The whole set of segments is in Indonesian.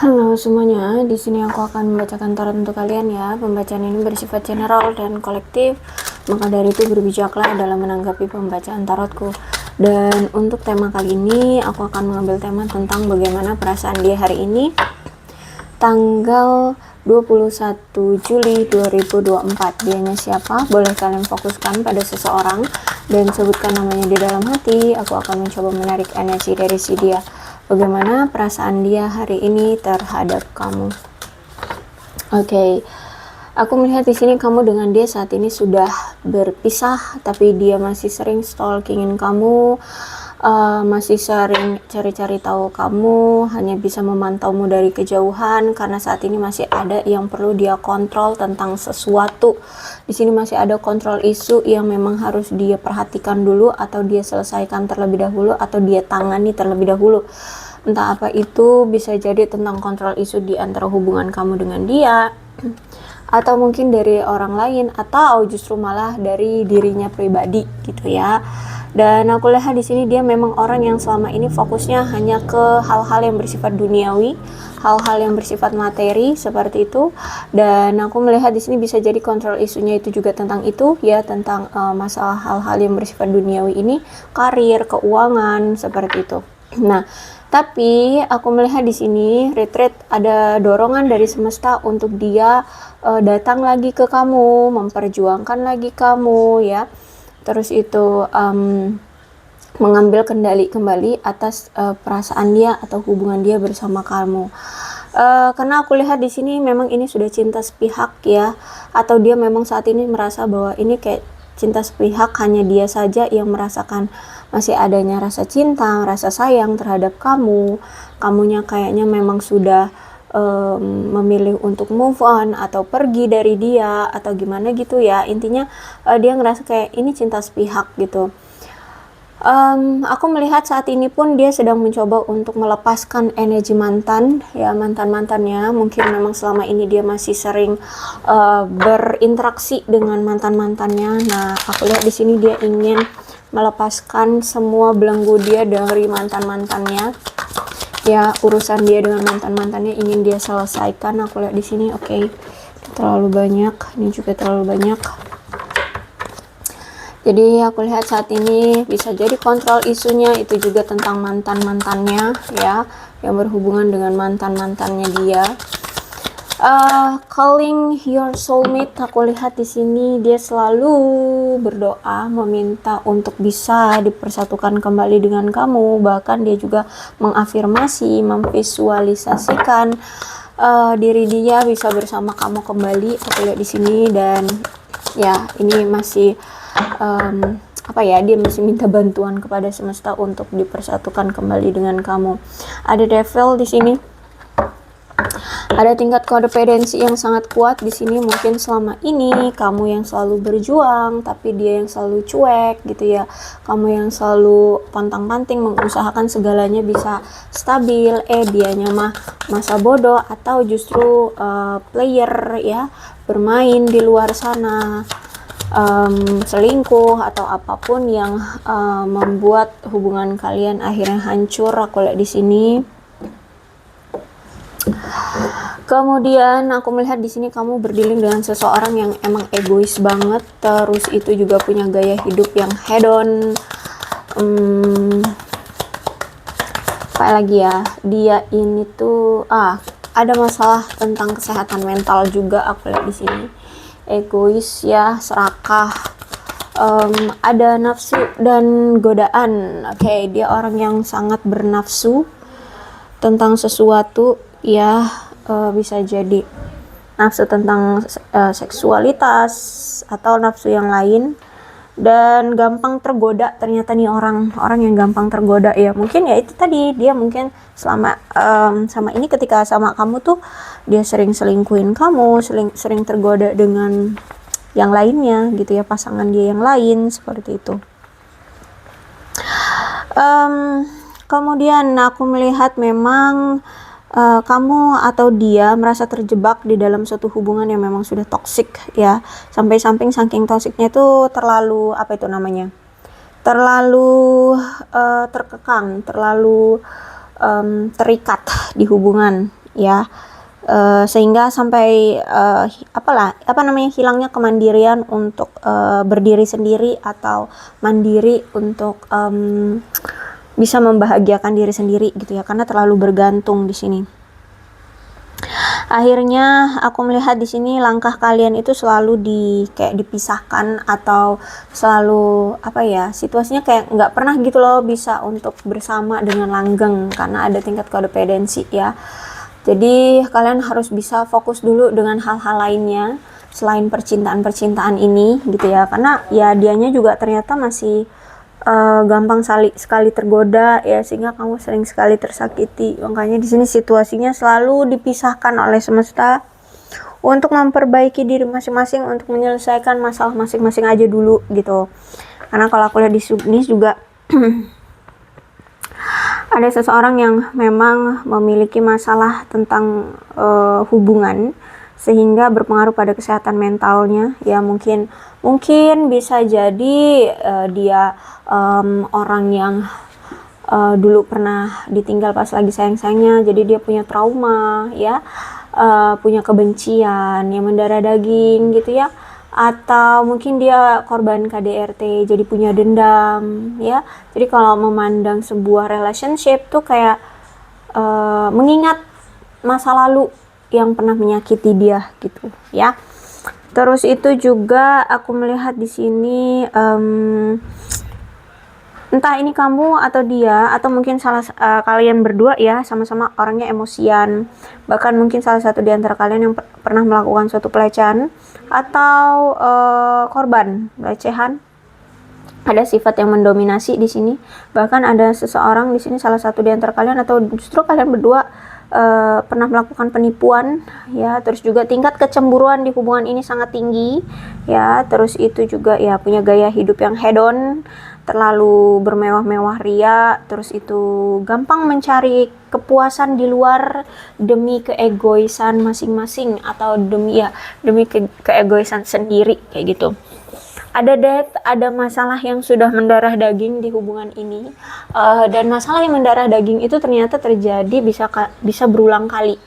Halo semuanya, di sini aku akan membacakan tarot untuk kalian ya. Pembacaan ini bersifat general dan kolektif, maka dari itu berbijaklah dalam menanggapi pembacaan tarotku. Dan untuk tema kali ini, aku akan mengambil tema tentang bagaimana perasaan dia hari ini, tanggal 21 Juli 2024. Dianya siapa? Boleh kalian fokuskan pada seseorang dan sebutkan namanya di dalam hati. Aku akan mencoba menarik energi dari si dia. Bagaimana perasaan dia hari ini terhadap kamu? Oke. Aku melihat di sini kamu dengan dia saat ini sudah berpisah, tapi dia masih sering stalkingin kamu, masih sering cari-cari tahu kamu, hanya bisa memantaumu dari kejauhan karena saat ini masih ada yang perlu dia kontrol tentang sesuatu. Di sini masih ada kontrol isu yang memang harus dia perhatikan dulu, atau dia selesaikan terlebih dahulu, atau dia tangani terlebih dahulu. Entah apa itu, bisa jadi tentang kontrol isu di antara hubungan kamu dengan dia, atau mungkin dari orang lain, atau justru malah dari dirinya pribadi gitu ya. Dan aku lihat di sini dia memang orang yang selama ini fokusnya hanya ke hal-hal yang bersifat duniawi, hal-hal yang bersifat materi seperti itu. Dan aku melihat di sini bisa jadi kontrol isunya itu juga tentang itu ya, tentang masalah hal-hal yang bersifat duniawi ini, karir, keuangan seperti itu. Nah, tapi aku melihat di sini retreat, ada dorongan dari semesta untuk dia datang lagi ke kamu, memperjuangkan lagi kamu ya. Terus itu mengambil kendali kembali atas perasaan dia atau hubungan dia bersama kamu. Karena aku lihat di sini memang ini sudah cinta sepihak ya, atau dia memang saat ini merasa bahwa ini kayak cinta sepihak, hanya dia saja yang merasakan masih adanya rasa cinta, rasa sayang terhadap kamu. Kamunya kayaknya memang sudah memilih untuk move on atau pergi dari dia atau gimana gitu ya. Intinya dia ngerasa kayak ini cinta sepihak gitu. Aku melihat saat ini pun dia sedang mencoba untuk melepaskan energi mantan ya, mantannya. Mungkin memang selama ini dia masih sering berinteraksi dengan mantannya. Nah, aku lihat di sini dia ingin melepaskan semua belenggu dia dari mantannya ya. Urusan dia dengan mantannya ingin dia selesaikan. Aku lihat di sini. Oke. Terlalu banyak, ini juga terlalu banyak. Jadi aku lihat saat ini bisa jadi kontrol isunya itu juga tentang mantannya ya, yang berhubungan dengan mantannya dia. Calling your soulmate, aku lihat di sini dia selalu berdoa meminta untuk bisa dipersatukan kembali dengan kamu. Bahkan dia juga mengafirmasi, memvisualisasikan diri dia bisa bersama kamu kembali. Aku lihat di sini. Dan ya, ini masih dia masih minta bantuan kepada semesta untuk dipersatukan kembali dengan kamu. Ada devil di sini. Ada tingkat kodependensi yang sangat kuat di sini. Mungkin selama ini kamu yang selalu berjuang, tapi dia yang selalu cuek gitu ya. Kamu yang selalu pontang-panting mengusahakan segalanya bisa stabil, dianya mah masa bodoh, atau justru player ya, bermain di luar sana, selingkuh atau apapun yang membuat hubungan kalian akhirnya hancur. Aku lihat di sini. Kemudian aku melihat di sini kamu berdealing dengan seseorang yang emang egois banget, terus itu juga punya gaya hidup yang hedon. Apa lagi ya? Dia ini tuh ada masalah tentang kesehatan mental juga. Aku lihat di sini. Egois ya, serakah. Ada nafsu dan godaan. Oke, dia orang yang sangat bernafsu tentang sesuatu ya. Bisa jadi nafsu tentang seksualitas atau nafsu yang lain, dan gampang tergoda. Ternyata nih orang yang gampang tergoda ya. Mungkin ya itu tadi, dia mungkin sama ini ketika sama kamu tuh dia sering selingkuhin kamu, sering tergoda dengan yang lainnya gitu ya, pasangan dia yang lain seperti itu. Kemudian aku melihat memang kamu atau dia merasa terjebak di dalam suatu hubungan yang memang sudah toksik ya, saking toksiknya itu terlalu terkekang, terlalu terikat di hubungan ya. Sehingga sampai hilangnya kemandirian untuk berdiri sendiri atau mandiri untuk bisa membahagiakan diri sendiri gitu ya, karena terlalu bergantung di sini. Akhirnya aku melihat di sini langkah kalian itu selalu kayak dipisahkan, atau selalu situasinya kayak nggak pernah gitu loh bisa untuk bersama dengan langgeng karena ada tingkat kodependensi ya. Jadi kalian harus bisa fokus dulu dengan hal-hal lainnya selain percintaan ini gitu ya, karena ya dianya juga ternyata masih gampang sekali tergoda ya, sehingga kamu sering sekali tersakiti. Makanya di sini situasinya selalu dipisahkan oleh semesta untuk memperbaiki diri masing-masing, untuk menyelesaikan masalah masing-masing aja dulu gitu. Karena kalau aku lihat di sini juga ada seseorang yang memang memiliki masalah tentang hubungan, sehingga berpengaruh pada kesehatan mentalnya ya. Mungkin bisa jadi dia orang yang dulu pernah ditinggal pas lagi sayang-sayangnya, jadi dia punya trauma ya, punya kebencian yang mendarah daging gitu ya, atau mungkin dia korban KDRT jadi punya dendam ya. Jadi kalau memandang sebuah relationship tuh kayak mengingat masa lalu yang pernah menyakiti dia gitu ya. Terus itu juga aku melihat di sini entah ini kamu atau dia, atau mungkin kalian berdua ya, sama-sama orangnya emosian. Bahkan mungkin salah satu di antara kalian yang pernah melakukan suatu pelecehan atau korban pelecehan. Ada sifat yang mendominasi di sini. Bahkan ada seseorang di sini, salah satu di antara kalian atau justru kalian berdua pernah melakukan penipuan ya. Terus juga tingkat kecemburuan di hubungan ini sangat tinggi ya. Terus itu juga ya punya gaya hidup yang hedon, terlalu bermewah-mewah ria. Terus itu gampang mencari kepuasan di luar demi keegoisan masing-masing, atau demi keegoisan sendiri kayak gitu. Ada masalah yang sudah mendarah daging di hubungan ini, dan masalah yang mendarah daging itu ternyata terjadi bisa berulang kali.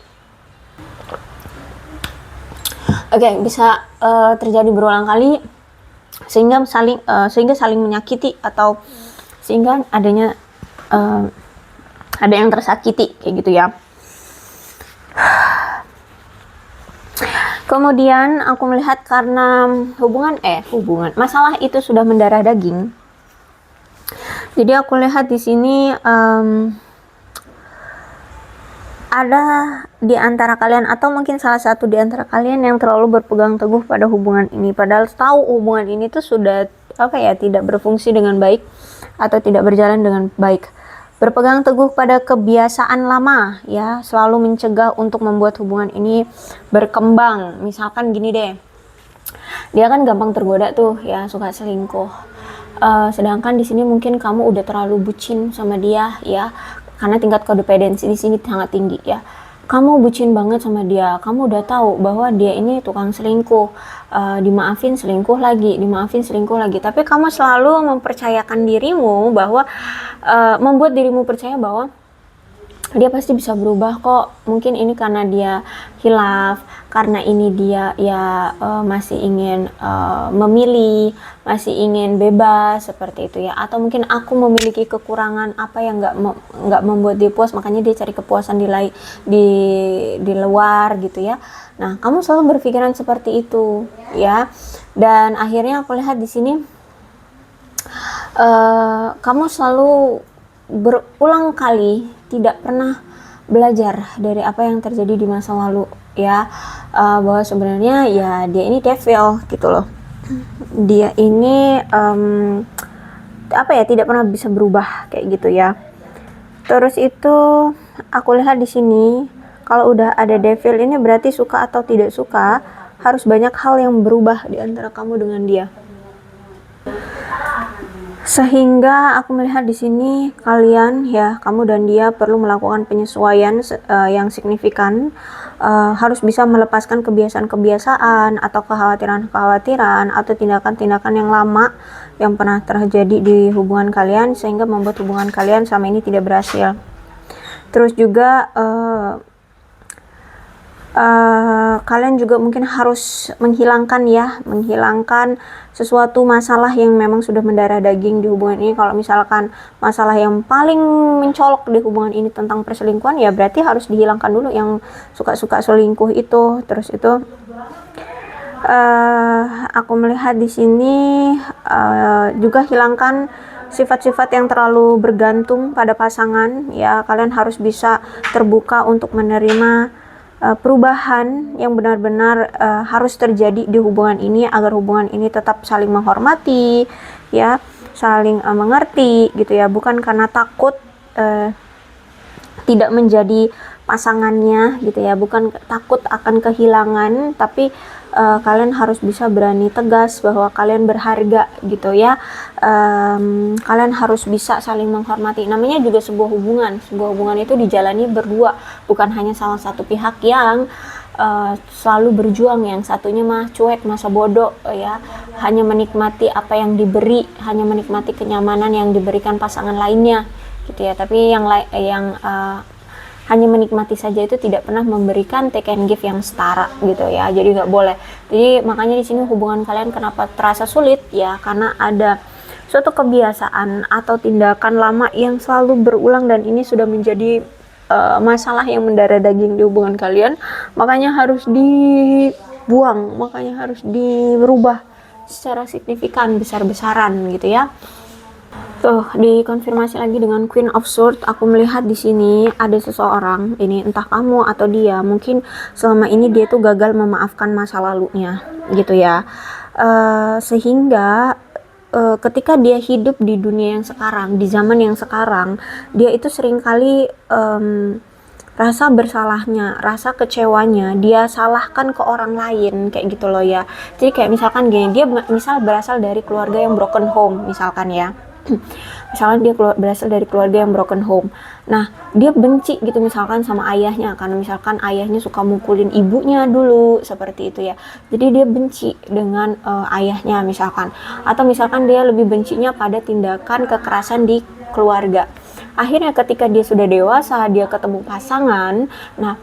Bisa terjadi berulang kali sehingga saling menyakiti, atau sehingga ada yang tersakiti kayak gitu ya. Kemudian aku melihat karena masalah itu sudah mendarah daging. Jadi aku lihat di sini ada di antara kalian, atau mungkin salah satu di antara kalian yang terlalu berpegang teguh pada hubungan ini, padahal tahu hubungan ini tuh sudah tidak berfungsi dengan baik atau tidak berjalan dengan baik. Berpegang teguh pada kebiasaan lama ya, selalu mencegah untuk membuat hubungan ini berkembang. Misalkan gini deh, dia kan gampang tergoda tuh ya, suka selingkuh. Sedangkan di sini mungkin kamu udah terlalu bucin sama dia ya, karena tingkat kodependensi di sini sangat tinggi ya. Kamu bucin banget sama dia, kamu udah tahu bahwa dia ini tukang selingkuh, dimaafin selingkuh lagi, tapi kamu selalu mempercayakan dirimu bahwa membuat dirimu percaya bahwa dia pasti bisa berubah kok. Mungkin ini karena dia hilaf, karena ini dia ya masih ingin memilih, masih ingin bebas seperti itu ya. Atau mungkin aku memiliki kekurangan apa yang nggak membuat dia puas, makanya dia cari kepuasan di luar gitu ya. Nah, kamu selalu berpikiran seperti itu ya. Dan akhirnya aku lihat di sini kamu selalu berulang kali tidak pernah belajar dari apa yang terjadi di masa lalu ya, bahwa sebenarnya ya dia ini devil gitu loh. Dia ini tidak pernah bisa berubah kayak gitu ya. Terus itu aku lihat di sini kalau udah ada devil ini berarti suka atau tidak suka harus banyak hal yang berubah di antara kamu dengan dia. Sehingga aku melihat di sini kalian ya, kamu dan dia perlu melakukan penyesuaian yang signifikan, harus bisa melepaskan kebiasaan-kebiasaan atau kekhawatiran-kekhawatiran atau tindakan-tindakan yang lama yang pernah terjadi di hubungan kalian, sehingga membuat hubungan kalian selama ini tidak berhasil. Terus juga Kalian juga mungkin harus menghilangkan sesuatu masalah yang memang sudah mendarah daging di hubungan ini. Kalau misalkan masalah yang paling mencolok di hubungan ini tentang perselingkuhan, ya berarti harus dihilangkan dulu yang suka-suka selingkuh itu. Terus itu aku melihat di sini juga hilangkan sifat-sifat yang terlalu bergantung pada pasangan, ya. Kalian harus bisa terbuka untuk menerima perubahan yang benar-benar harus terjadi di hubungan ini agar hubungan ini tetap saling menghormati, ya, saling mengerti gitu ya, bukan karena takut tidak menjadi pasangannya gitu ya, bukan takut akan kehilangan, tapi kalian harus bisa berani tegas bahwa kalian berharga gitu ya. Kalian harus bisa saling menghormati. Namanya juga sebuah hubungan itu dijalani berdua, bukan hanya salah satu pihak yang selalu berjuang, yang satunya mah cuek, masa bodoh ya, hanya menikmati apa yang diberi, hanya menikmati kenyamanan yang diberikan pasangan lainnya gitu ya. Tapi yang hanya menikmati saja itu tidak pernah memberikan take and give yang setara gitu ya. Jadi nggak boleh. Jadi makanya di sini hubungan kalian kenapa terasa sulit ya, karena ada suatu kebiasaan atau tindakan lama yang selalu berulang, dan ini sudah menjadi masalah yang mendarah daging di hubungan kalian. Makanya harus dibuang, makanya harus dirubah secara signifikan, besar-besaran gitu ya. Tuh, dikonfirmasi lagi dengan Queen of Swords. Aku melihat di sini ada seseorang, ini entah kamu atau dia, mungkin selama ini dia tuh gagal memaafkan masa lalunya gitu ya. Sehingga ketika dia hidup di dunia yang sekarang, di zaman yang sekarang, dia itu seringkali rasa bersalahnya, rasa kecewanya dia salahkan ke orang lain kayak gitu loh ya. Jadi kayak misalkan gini, dia misal berasal dari keluarga yang broken home misalkan ya. Misalkan dia berasal dari keluarga yang broken home, nah dia benci gitu misalkan sama ayahnya, karena misalkan ayahnya suka mukulin ibunya dulu seperti itu ya. Jadi dia benci dengan ayahnya misalkan, atau misalkan dia lebih bencinya pada tindakan kekerasan di keluarga. Akhirnya ketika dia sudah dewasa, dia ketemu pasangan, nah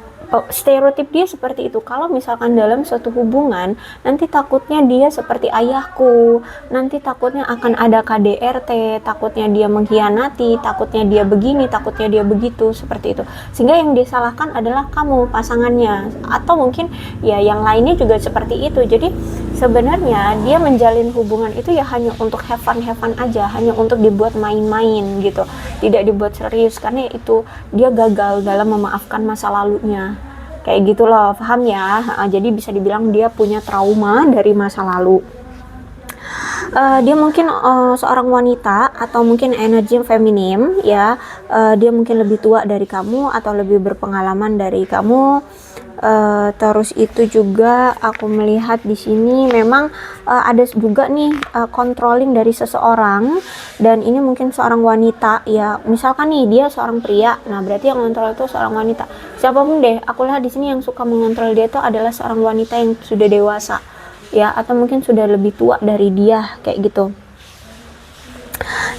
stereotip dia seperti itu. Kalau misalkan dalam suatu hubungan, nanti takutnya dia seperti ayahku, nanti takutnya akan ada KDRT, takutnya dia mengkhianati, takutnya dia begini, takutnya dia begitu, seperti itu. Sehingga yang disalahkan adalah kamu, pasangannya, atau mungkin ya yang lainnya juga seperti itu. Jadi sebenarnya dia menjalin hubungan itu ya hanya untuk have fun aja, hanya untuk dibuat main-main gitu, tidak dibuat serius, karena itu dia gagal dalam memaafkan masa lalunya. Kayak gitu loh, paham ya? Jadi bisa dibilang dia punya trauma dari masa lalu. Dia mungkin seorang wanita atau mungkin energi feminim ya. Dia mungkin lebih tua dari kamu atau lebih berpengalaman dari kamu. Terus itu juga aku melihat di sini memang ada juga nih controlling dari seseorang, dan ini mungkin seorang wanita ya. Misalkan nih dia seorang pria, nah berarti yang mengontrol itu seorang wanita. Siapapun deh, aku lihat di sini yang suka mengontrol dia itu adalah seorang wanita yang sudah dewasa ya, atau mungkin sudah lebih tua dari dia kayak gitu.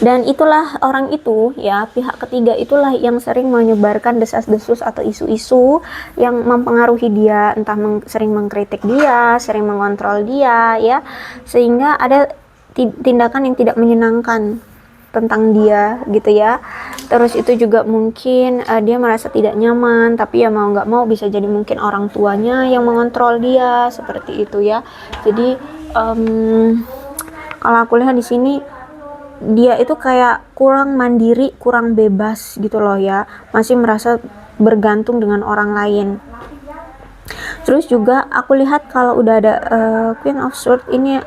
Dan itulah orang itu ya, pihak ketiga itulah yang sering menyebarkan desas-desus atau isu-isu yang mempengaruhi dia, entah sering mengkritik dia, sering mengontrol dia ya, sehingga ada tindakan yang tidak menyenangkan tentang dia gitu ya. Terus itu juga mungkin dia merasa tidak nyaman, tapi ya mau nggak mau bisa jadi mungkin orang tuanya yang mengontrol dia seperti itu ya. Jadi kalau aku lihat di sini dia itu kayak kurang mandiri, kurang bebas gitu loh ya, masih merasa bergantung dengan orang lain. Terus juga aku lihat kalau udah ada Queen of Swords ini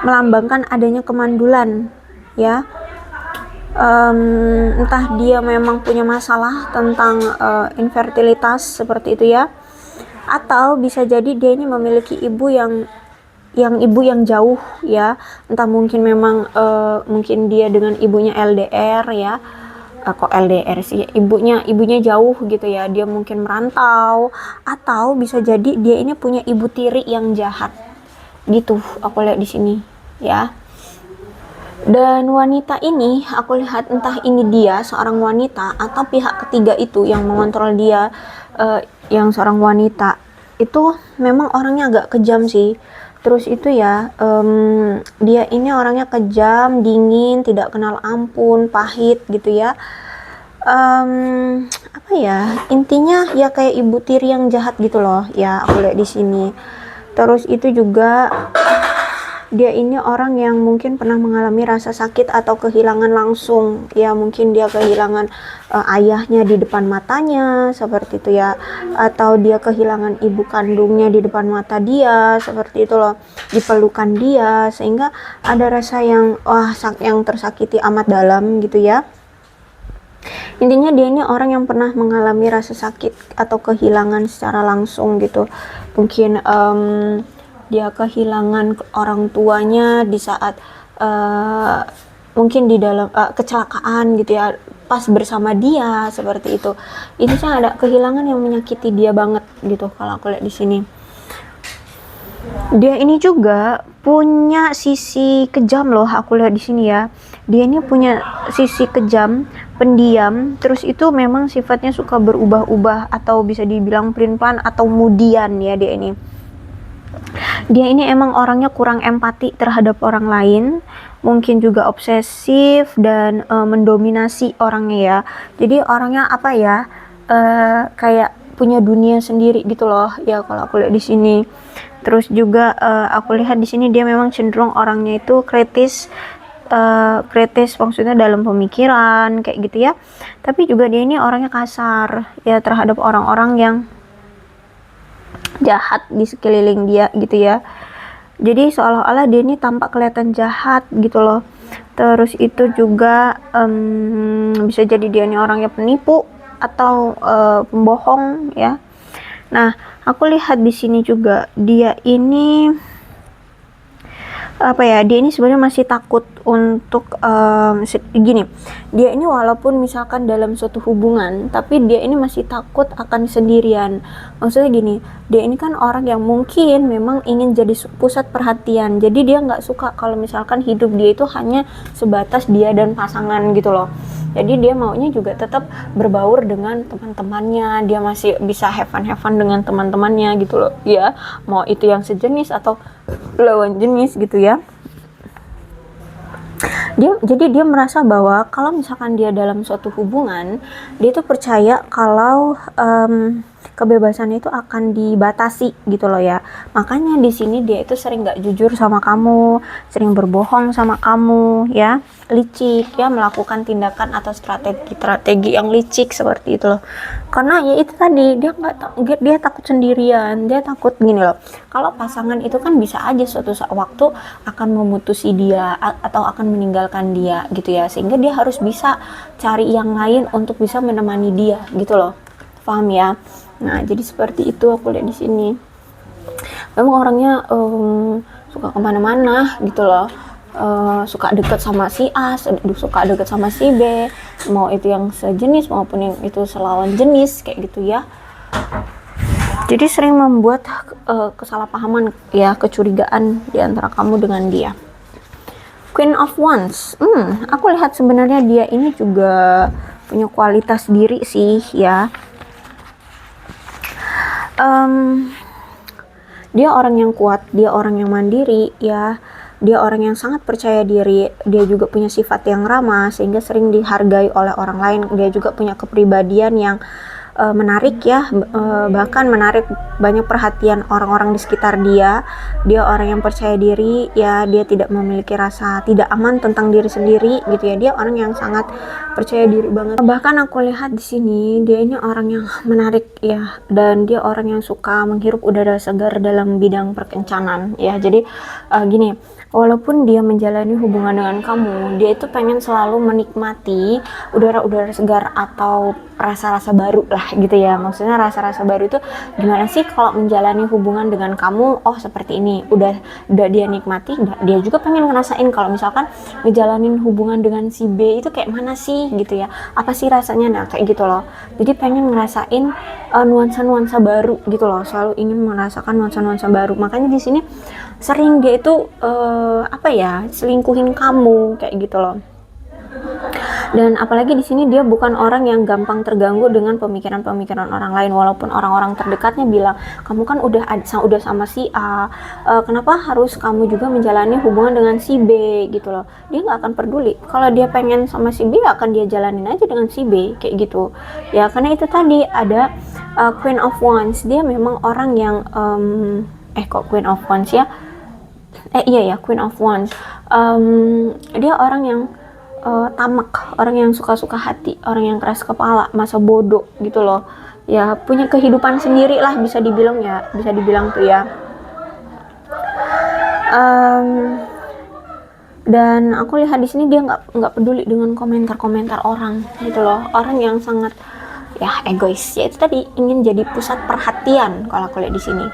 melambangkan adanya kemandulan ya. Entah dia memang punya masalah tentang infertilitas seperti itu ya, atau bisa jadi dia ini memiliki ibu yang jauh ya, entah mungkin memang mungkin dia dengan ibunya LDR ya. Kok LDR sih, ibunya jauh gitu ya, dia mungkin merantau, atau bisa jadi dia ini punya ibu tiri yang jahat gitu, aku lihat di sini ya. Dan wanita ini aku lihat entah ini dia seorang wanita atau pihak ketiga itu yang mengontrol dia, yang seorang wanita itu memang orangnya agak kejam sih. Terus itu ya, dia ini orangnya kejam, dingin, tidak kenal ampun, pahit gitu ya. Apa ya, intinya ya kayak ibu tiri yang jahat gitu loh ya, aku lihat di sini. Terus itu juga dia ini orang yang mungkin pernah mengalami rasa sakit atau kehilangan langsung ya, mungkin dia kehilangan ayahnya di depan matanya seperti itu ya, atau dia kehilangan ibu kandungnya di depan mata dia seperti itu loh, dipelukan dia, sehingga ada rasa yang yang tersakiti amat dalam gitu ya. Intinya dia ini orang yang pernah mengalami rasa sakit atau kehilangan secara langsung gitu. Mungkin dia kehilangan orang tuanya di saat mungkin di dalam kecelakaan gitu ya, pas bersama dia seperti itu. Ini sih ada kehilangan yang menyakiti dia banget gitu kalau aku lihat di sini. Dia ini juga punya sisi kejam loh, aku lihat di sini ya. Dia ini punya sisi kejam, pendiam, terus itu memang sifatnya suka berubah-ubah atau bisa dibilang pelin-pelan atau mudian ya dia ini. Dia ini emang orangnya kurang empati terhadap orang lain, mungkin juga obsesif dan mendominasi orangnya ya. Jadi orangnya apa ya, kayak punya dunia sendiri gitu loh ya kalau aku lihat di sini. Terus juga aku lihat di sini dia memang cenderung orangnya itu kritis, maksudnya dalam pemikiran kayak gitu ya. Tapi juga dia ini orangnya kasar ya terhadap orang-orang yang jahat di sekeliling dia gitu ya. Jadi seolah-olah dia ini tampak kelihatan jahat gitu loh. Terus itu juga bisa jadi dia ini orangnya penipu atau pembohong ya. Nah, aku lihat di sini juga dia ini apa ya, dia ini sebenarnya masih takut untuk gini, dia ini walaupun misalkan dalam suatu hubungan, tapi dia ini masih takut akan sendirian. Maksudnya gini, dia ini kan orang yang mungkin memang ingin jadi pusat perhatian, jadi dia nggak suka kalau misalkan hidup dia itu hanya sebatas dia dan pasangan gitu loh. Jadi dia maunya juga tetap berbaur dengan teman-temannya, dia masih bisa have fun dengan teman-temannya gitu loh ya, mau itu yang sejenis atau lawan jenis gitu ya. Jadi dia merasa bahwa kalau misalkan dia dalam suatu hubungan, dia itu percaya kalau kebebasannya itu akan dibatasi gitu loh ya. Makanya di sini dia itu sering nggak jujur sama kamu, sering berbohong sama kamu ya, licik ya, melakukan tindakan atau strategi yang licik seperti itu loh. Karena ya itu tadi, dia takut sendirian, dia takut gini loh, kalau pasangan itu kan bisa aja suatu waktu akan memutusi dia atau akan meninggalkan dia gitu ya, sehingga dia harus bisa cari yang lain untuk bisa menemani dia gitu loh, paham ya. Nah, jadi seperti itu aku lihat di sini. Memang orangnya suka kemana-mana gitu loh, suka deket sama si A, suka deket sama si B, mau itu yang sejenis maupun yang itu selawan jenis kayak gitu ya. Jadi sering membuat kesalahpahaman ya, kecurigaan di antara kamu dengan dia. Queen of Wands, aku lihat sebenarnya dia ini juga punya kualitas diri sih ya. Dia orang yang kuat, dia orang yang mandiri ya, dia orang yang sangat percaya diri, dia juga punya sifat yang ramah sehingga sering dihargai oleh orang lain. Dia juga punya kepribadian yang menarik ya, bahkan menarik banyak perhatian orang-orang di sekitar dia. Dia orang yang percaya diri ya, dia tidak memiliki rasa tidak aman tentang diri sendiri gitu ya. Dia orang yang sangat percaya diri banget. Bahkan aku lihat di sini dia ini orang yang menarik ya, dan dia orang yang suka menghirup udara segar dalam bidang perkencanan ya. Jadi gini, walaupun dia menjalani hubungan dengan kamu, dia itu pengen selalu menikmati udara-udara segar atau rasa-rasa baru lah gitu ya. Maksudnya rasa-rasa baru itu gimana sih kalau menjalani hubungan dengan kamu, oh seperti ini, udah dia nikmati, dia juga pengen ngerasain kalau misalkan ngejalanin hubungan dengan si B itu kayak mana sih gitu ya, apa sih rasanya, nah kayak gitu loh. Jadi pengen ngerasain nuansa-nuansa baru gitu loh, selalu ingin merasakan nuansa-nuansa baru. Makanya di sini sering dia itu selingkuhin kamu kayak gitu loh. Dan apalagi di sini dia bukan orang yang gampang terganggu dengan pemikiran-pemikiran orang lain, walaupun orang-orang terdekatnya bilang kamu kan udah sama si A, kenapa harus kamu juga menjalani hubungan dengan si B gitu loh. Dia nggak akan peduli, kalau dia pengen sama si B akan dia jalanin aja dengan si B kayak gitu ya. Karena itu tadi ada Queen of Wands, dia memang orang yang kok Queen of Wands ya, iya ya, Queen of Wands. Dia orang yang tamak, orang yang suka-suka hati, orang yang keras kepala, masa bodoh gitu loh ya, punya kehidupan sendiri lah bisa dibilang tuh ya. Dan aku lihat di sini dia nggak peduli dengan komentar-komentar orang gitu loh, orang yang sangat ya egois, ya itu tadi, ingin jadi pusat perhatian kalau aku lihat di sini.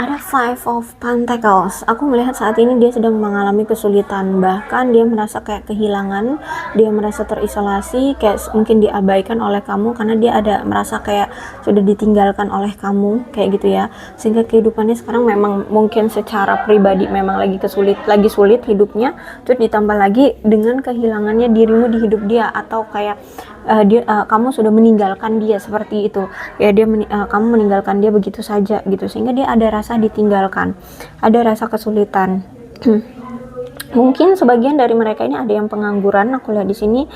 Ada Five of Pentacles. Aku melihat saat ini dia sedang mengalami kesulitan, bahkan dia merasa kayak kehilangan, dia merasa terisolasi, kayak mungkin diabaikan oleh kamu karena dia ada merasa kayak sudah ditinggalkan oleh kamu kayak gitu ya. Sehingga kehidupannya sekarang memang mungkin secara pribadi memang lagi sulit hidupnya, terus ditambah lagi dengan kehilangannya dirimu di hidup dia, atau kayak kamu sudah meninggalkan dia seperti itu ya, kamu meninggalkan dia begitu saja gitu, sehingga dia ada rasa ditinggalkan, ada rasa kesulitan. Mungkin sebagian dari mereka ini ada yang pengangguran, aku lihat di sini,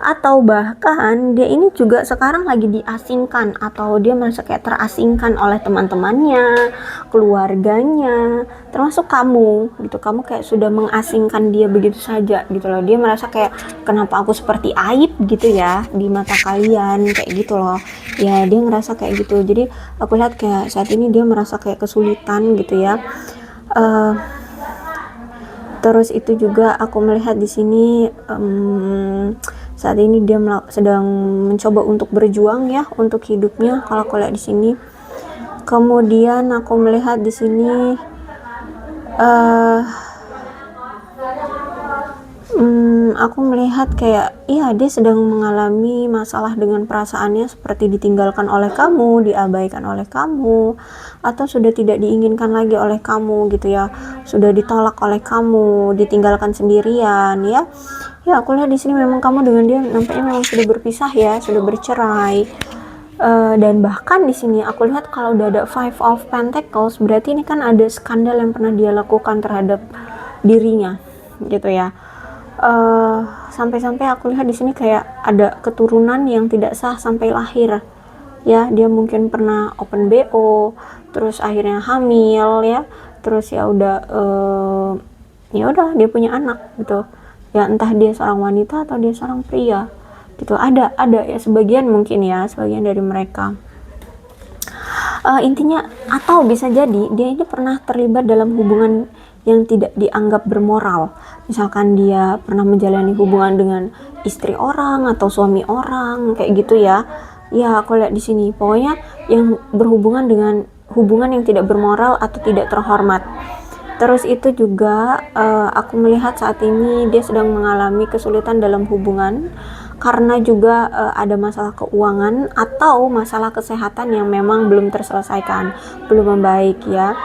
atau bahkan dia ini juga sekarang lagi diasingkan, atau dia merasa kayak terasingkan oleh teman-temannya, keluarganya, termasuk kamu gitu. Kamu kayak sudah mengasingkan dia begitu saja gitu loh. Dia merasa kayak kenapa aku seperti aib gitu ya di mata kalian kayak gitu loh ya, dia ngerasa kayak gitu. Jadi aku lihat kayak saat ini dia merasa kayak kesulitan gitu ya. Terus itu juga aku melihat di sini saat ini dia sedang mencoba untuk berjuang ya untuk hidupnya kalau aku lihat di sini. Kemudian aku melihat di sini aku melihat kayak iya, dia sedang mengalami masalah dengan perasaannya, seperti ditinggalkan oleh kamu, diabaikan oleh kamu, atau sudah tidak diinginkan lagi oleh kamu gitu ya, sudah ditolak oleh kamu, ditinggalkan sendirian ya. Ya, aku lihat di sini memang kamu dengan dia nampaknya memang sudah berpisah ya, sudah bercerai. Dan bahkan di sini aku lihat kalau udah ada Five of Pentacles, berarti ini kan ada skandal yang pernah dia lakukan terhadap dirinya gitu ya. Sampai-sampai aku lihat di sini kayak ada keturunan yang tidak sah sampai lahir ya. Dia mungkin pernah open BO, terus akhirnya hamil ya, terus ya udah dia punya anak gitu ya, entah dia seorang wanita atau dia seorang pria gitu. Ada ya sebagian dari mereka. Intinya, atau bisa jadi dia ini pernah terlibat dalam hubungan yang tidak dianggap bermoral. Misalkan dia pernah menjalani hubungan dengan istri orang atau suami orang kayak gitu ya. Ya, aku lihat di sini pokoknya yang berhubungan dengan hubungan yang tidak bermoral atau tidak terhormat. Terus itu juga aku melihat saat ini dia sedang mengalami kesulitan dalam hubungan karena juga ada masalah keuangan atau masalah kesehatan yang memang belum terselesaikan, belum membaik ya.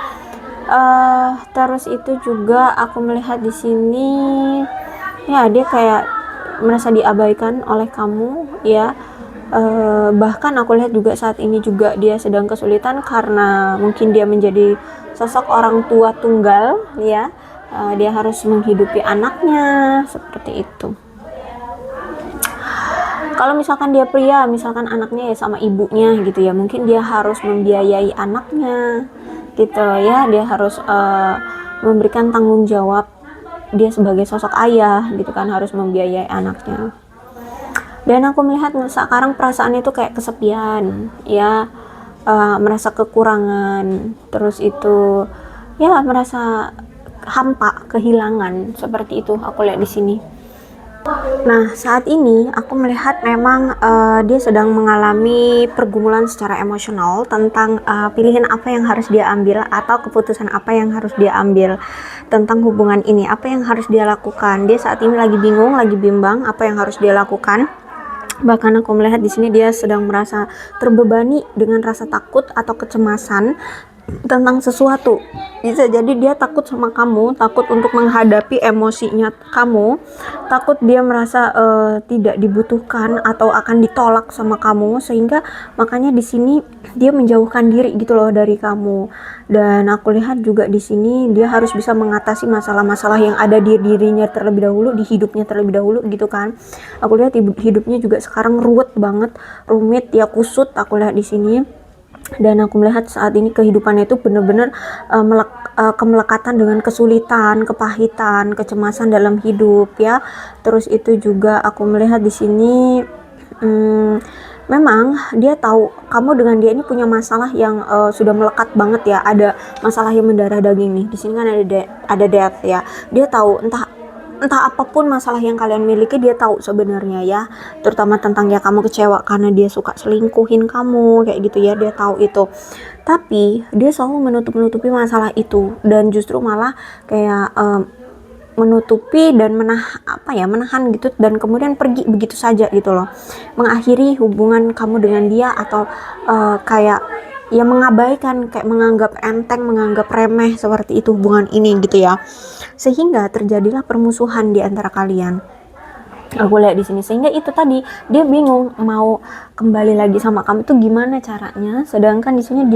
Terus itu juga aku melihat di sini ya, dia kayak merasa diabaikan oleh kamu ya. Bahkan aku lihat juga saat ini juga dia sedang kesulitan karena mungkin dia menjadi sosok orang tua tunggal ya. Dia harus menghidupi anaknya seperti itu. Kalau misalkan dia pria, misalkan anaknya ya sama ibunya gitu ya, mungkin dia harus membiayai anaknya gitu ya, dia harus memberikan tanggung jawab, dia sebagai sosok ayah gitu kan, harus membiayai anaknya. Dan aku melihat sekarang perasaan itu kayak kesepian ya, merasa kekurangan, terus itu ya merasa hampa, kehilangan, seperti itu aku lihat di sini. Nah, saat ini aku melihat memang dia sedang mengalami pergumulan secara emosional tentang pilihan apa yang harus dia ambil atau keputusan apa yang harus dia ambil tentang hubungan ini, apa yang harus dia lakukan. Dia saat ini lagi bingung, lagi bimbang apa yang harus dia lakukan. Bahkan aku melihat di sini dia sedang merasa terbebani dengan rasa takut atau kecemasan tentang sesuatu. Bisa jadi dia takut sama kamu, takut untuk menghadapi emosinya kamu, takut dia merasa tidak dibutuhkan atau akan ditolak sama kamu, sehingga makanya di sini dia menjauhkan diri gitu loh dari kamu. Dan aku lihat juga di sini dia harus bisa mengatasi masalah-masalah yang ada di dirinya terlebih dahulu, di hidupnya terlebih dahulu gitu kan. Aku lihat hidupnya juga sekarang ruwet banget, rumit ya, kusut aku lihat di sini. Dan aku melihat saat ini kehidupannya itu benar-benar kemelekatan dengan kesulitan, kepahitan, kecemasan dalam hidup ya. Terus itu juga aku melihat di sini memang dia tahu kamu dengan dia ini punya masalah yang sudah melekat banget ya. Ada masalah yang mendarah daging nih. Di sini kan ada death ya. Dia tahu entah apapun masalah yang kalian miliki, dia tahu sebenarnya ya, terutama tentang ya kamu kecewa karena dia suka selingkuhin kamu kayak gitu ya, dia tahu itu, tapi dia selalu menutupi masalah itu, dan justru malah kayak menutupi dan menahan gitu, dan kemudian pergi begitu saja gitu loh, mengakhiri hubungan kamu dengan dia, atau kayak ya mengabaikan, kayak menganggap enteng, menganggap remeh seperti itu hubungan ini gitu ya, sehingga terjadilah permusuhan di antara kalian. Aku lihat di sini, sehingga itu tadi dia bingung mau kembali lagi sama kamu tuh gimana caranya, sedangkan di sini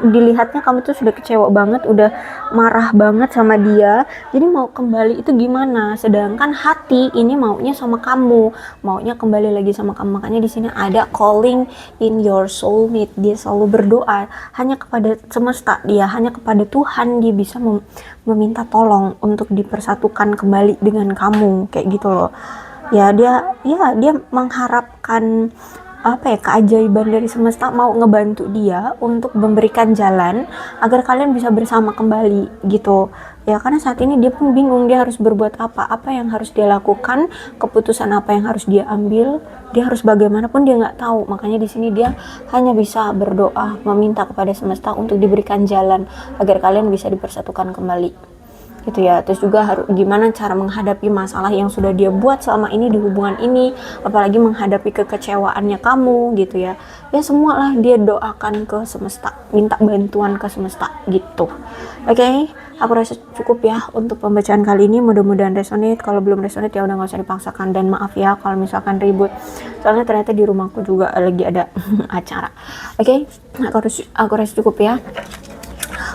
dilihatnya kamu tuh sudah kecewa banget, udah marah banget sama dia, jadi mau kembali itu gimana, sedangkan hati ini maunya sama kamu, maunya kembali lagi sama kamu. Makanya di sini ada calling in your soulmate, dia selalu berdoa hanya kepada semesta, dia hanya kepada Tuhan dia bisa meminta tolong untuk dipersatukan kembali dengan kamu kayak gitu loh. Ya dia mengharapkan keajaiban dari semesta, mau ngebantu dia untuk memberikan jalan agar kalian bisa bersama kembali gitu ya, karena saat ini dia pun bingung dia harus berbuat apa yang harus dia lakukan, keputusan apa yang harus dia ambil, dia harus bagaimanapun dia nggak tahu. Makanya di sini dia hanya bisa berdoa, meminta kepada semesta untuk diberikan jalan agar kalian bisa dipersatukan kembali gitu ya. Terus juga gimana cara menghadapi masalah yang sudah dia buat selama ini di hubungan ini, apalagi menghadapi kekecewaannya kamu gitu ya. Ya semualah dia doakan ke semesta, minta bantuan ke semesta gitu. Oke, aku rasa cukup ya untuk pembacaan kali ini, mudah-mudahan resonate. Kalau belum resonate ya udah gak usah dipaksakan, dan maaf ya kalau misalkan ribut, soalnya ternyata di rumahku juga lagi ada acara. Oke, aku rasa cukup ya.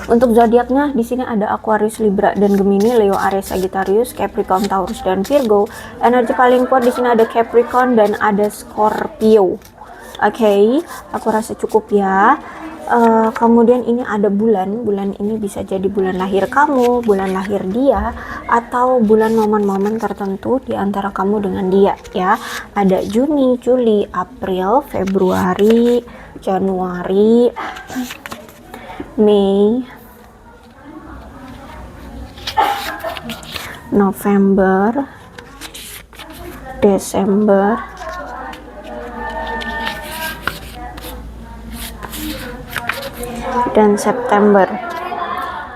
Untuk zodiaknya di sini ada Aquarius, Libra, dan Gemini, Leo, Aries, Sagittarius, Capricorn, Taurus, dan Virgo. Energi paling kuat di sini ada Capricorn dan ada Scorpio. Oke, aku rasa cukup ya. Kemudian ini ada bulan ini bisa jadi bulan lahir kamu, bulan lahir dia, atau bulan momen-momen tertentu di antara kamu dengan dia ya. Ada Juni, Juli, April, Februari, Januari, Mei, November, Desember, dan September.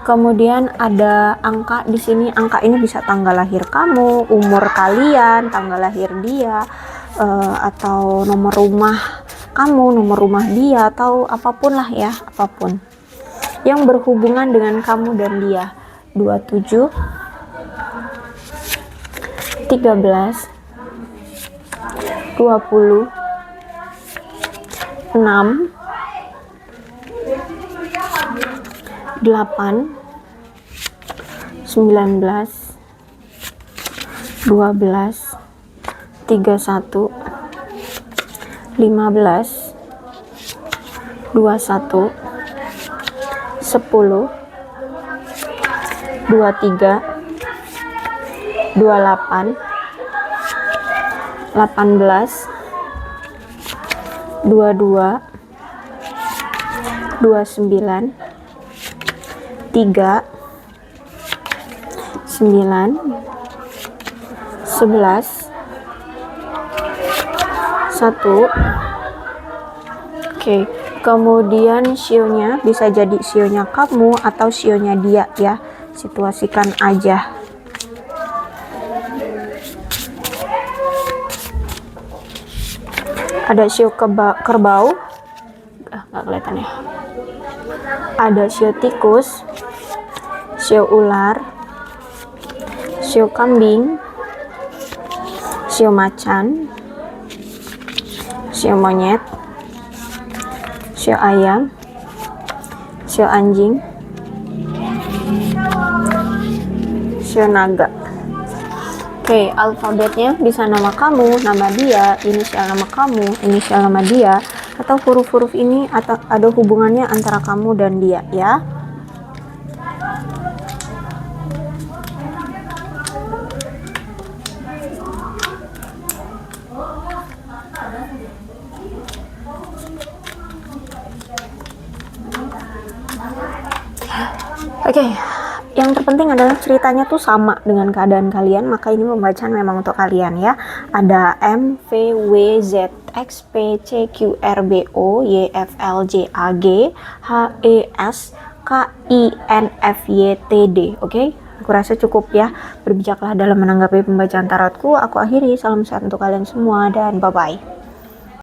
Kemudian ada angka di sini. Angka ini bisa tanggal lahir kamu, umur kalian, tanggal lahir dia, atau nomor rumah kamu, nomor rumah dia, atau apapun lah ya, apapun yang berhubungan dengan kamu dan dia. 27, 13, 20, 6, 8, 19, 12, 31, 15, 21, 10, 23, 28, 18, 22, 29, 3, 9, 11, 1. Oke, kemudian sionya bisa jadi sionya kamu atau sionya dia ya, situasikan aja. Ada sio kerbau, nggak kelihatan ya. ada shio tikus, shio ular, shio kambing, shio macan, shio monyet, shio ayam, shio anjing, shio naga. Oke, alfabetnya bisa nama kamu, nama dia, inisial nama kamu, inisial nama dia, atau huruf-huruf ini atau ada hubungannya antara kamu dan dia ya. Oke, yang terpenting adalah ceritanya tuh sama dengan keadaan kalian, maka ini pembacaan memang untuk kalian ya. Ada M, V, W, Z, X, P, C, Q, R, B, O, Y, F, L, J, A, G, H, E, S, K, I, N, F, Y, T, D. Oke, aku rasa cukup ya. Berbijaklah dalam menanggapi pembacaan tarotku. Aku akhiri, salam sehat untuk kalian semua dan bye-bye.